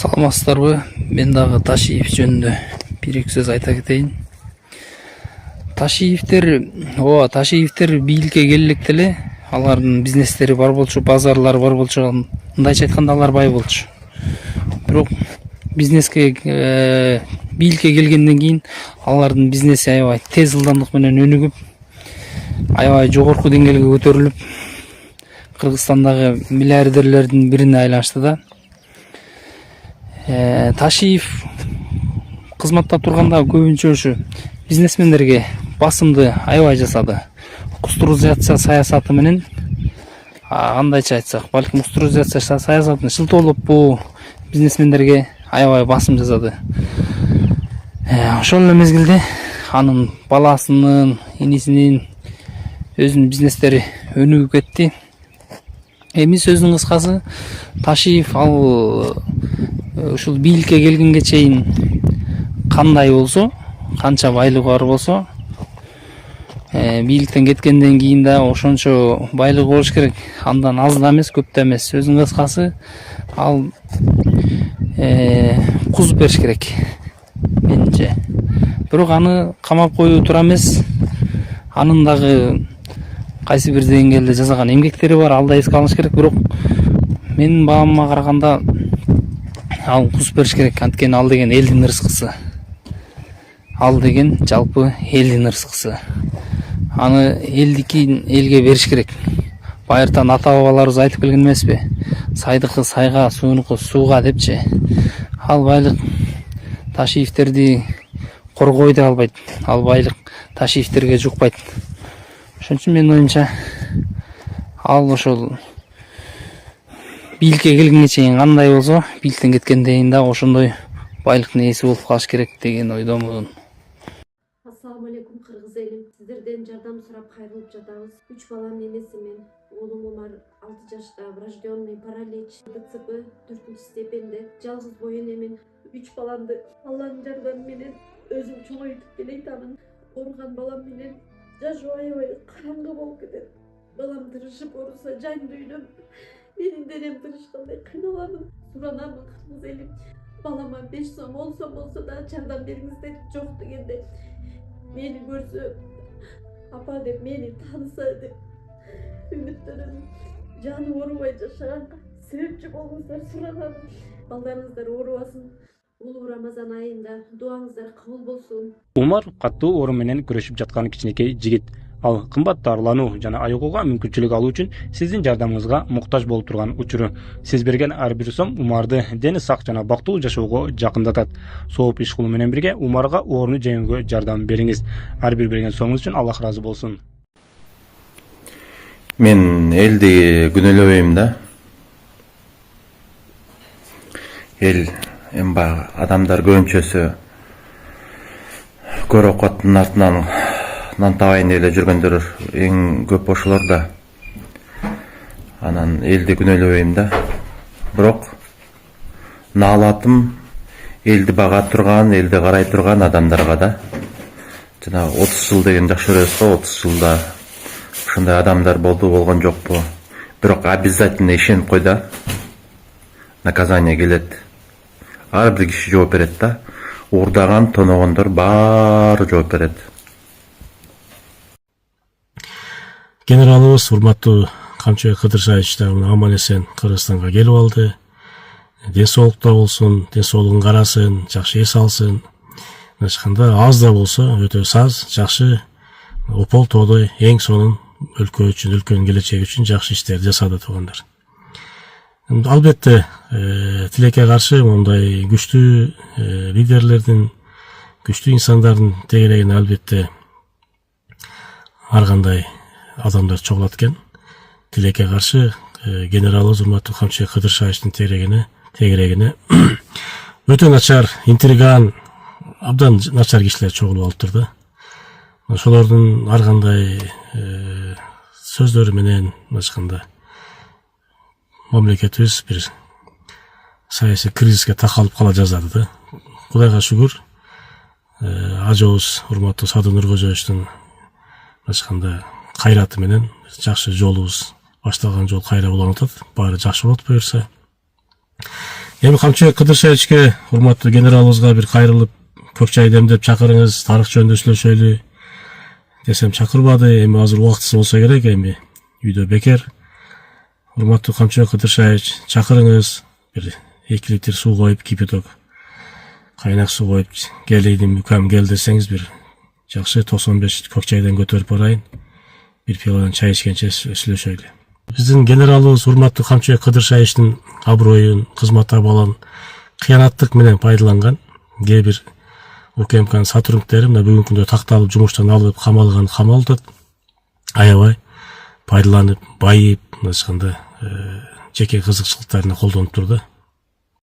Саламатсыздарбы? Мен дагы Ташиев жөнүндө бир эки сөз айта кетейин. Ташиевдер бийликке келелек деле, алардын бизнестери бар болчу, базарлары бар болчу, мындайча айтканда алар бай болчу. Бирок бизнеске бийликке келгенден кийин алардын бизнеси аябай тез ылдамдык менен өнүгүп, аябай жогорку деңгээлге көтөрүлүп, Кыргызстандагы миллиардерлердин бирине айланышты да. Ташиев кызматта турганда көбүнчө ушу бизнесмендерге басымды аябай жасады. Устуризация саясаты менен, кандайча айтсак, балким устуризация саясатын шылтоолоп бул бизнесмендерге аябай басым жасады. Ошол эле мезгилде анын баласынын, инисинин өзүнүн бизнестери өнүгүп кетти. Эми сөздүн кыскасы, Ташиев ушул бийликке келгенге чейин кандай болсо, канча байлыгы бар болсо, бийликтен кеткенден кийин да ошончо байлыгы болуш керек. Андан аз да эмес, көп да эмес. Сөздүн кыскасы, ал кузуп бериш керек менимче. Бирок аны камап коюу туура эмес. Анын дагы кайсы бир деңгээлде жасаган эмгектери бар, ал да эске алыныш керек. Бирок менин баамыма караганда ал кузуп бериш керек. Анткени ал деген элдин ырыскысы. Ал деген жалпы элдин ырыскысы. Аны элдикин элге бериш керек. Байыртан ата бабаларыбыз айтып келген эмеспи? Сайдыкы сайга, суунуку сууга депчи. Ал байлык Ташиевтерди коргой да албайт. Ал байлык Ташиевтерге жукпайт. Ошон үчүн менин оюмча, ал ошол бийликке келгенге чейин кандай болсо, бийликтен кеткенден кийин да ошондой байлыктын ээси болуп калыш керек деген ойдомун. Ассаламу алейкум кыргыз элим. Сиздерден жардам сурап кайрылып жатабыз. 3 баланын энесимин. Оолум Умар 6 жашта, врожденный паралич, ДЦП 4 степенде. Жалгыз бой энемин. 3 баламды Алланын жардамы менен өзүм чоңойтуп келатамын. Ооруган балам менен жашоо аябай караңгы болуп кетет. Балам тырышып ооруса жан дүйнөм, менин денем тырышкандай кыйналамын. Суранамын кыргыз элим. Балама 5 сом, 10 сом болсо да жардам бериңиздер. Жок дегенде мени көрсө, апа деп мени тааныса деп үмүттөнөм. Жаны оорубай жашаганга себепчи болуңуздар, суранамын. Балдарыңыздар оорубасын. Улуу Рамазан айында дуаңыздар кабыл болсун. Умар каттуу оору менен күрөшүп жаткан кичинекей жигит. Ал кымбат дарылануу жана айыгууга мүмкүнчүлүк алуу үчүн сиздин жардамыңызга муктаж болуп турган учуру. Сиз берген ар бир сом Умарды дени сак жана бактылуу жашоого жакындатат. Сооп иш кылуу менен бирге Умарга ооруну жеңүүгө жардам бериңиз. Ар бир берген сомуңуз үчүн Аллах ыраазы болсун. Мен элди күнөөлөбөйм да. Эл эмба адамдар көбүнчөсү көр окоттун артынан нан табайын эле жүргөндөр эң көп ошолор да. Анан элди күнөөлөбөйм да. Бирок наалатым элди бага турган, элди карай турган адамдарга да. Жана 30 жыл деген жакшы көрөбүз го, 30 жылда ушундай адамдар болгон жокпу. Бирок обязательно ишенип кой да. Наказание келет. Ар бир киши жооп берет да. Уурдаган, тоногондор баары жооп берет. Генералыбыз урматтуу Камчыбек Кыдыршаевич да аман эсен Кыргызстанга келип алды. Ден соолукта болсун, ден соолугун карасын, жакшы эс алсын. Ачканда аз да болсо өтө саз, жакшы опол тоодой эң сонун өлкө үчүн, өлкөнүн келечеги үчүн жакшы иштерди жасады туугандар. Албетте тилекке каршы мындай күчтүү лидерлердин, күчтүү инсандардын тегерегине албетте ар кандай адамдар чогулат экен. Тилекке каршы генералыбыз урматтуу Камчыбек Кыдыршаевичтин тегерегине өтө начар, интриган, абдан начар кишилер чогулуп алыптыр да. Ошолордун ар кандай сөздөрү менен ачканда мамлекетибиз бир саясий кризиске такалып кала жаздады да. Кудайга шүгүр, ажообуз урматтуу Садыр Нуркожоевичтин ачканда кайраты менен жакшы жолубуз, башталган жол кайра уланып атат. Баары жакшы болот буюрса. Эми Камчыбек Кыдыршевичке, урматтуу генералыбызга бир кайрылып, көк чай демдеп чакырыңыз, тарых жөнүндө сүйлөшөлү десем чакырбады. Эми азыр убактысы болсо керек, эми үйдө бекер. Урматтуу Камчыбек Кыдыршевич, чакырыңыз, бир 2 литр суу коюп, кипяток кайнак суу коюп, келейин үкам кел десеңиз, бир жакшы 95 көк чайдан көтөрүп барайын. Бир пиаладан чай ичкенче сүйлөшөлү. Биздин генералыбыз урматтуу Камчыбек Кыдыршевичтин аброюн, кызмат абалын кыянаттык менен пайдаланган. Кээ бир УКМКнын сотрудниктери мына бүгүнкү күндө такталып жумуштан алып камалган камалдык аябай пайдаланып, байып, мындайча айтканда жеке кызыкчылыктарына колдонуп турду.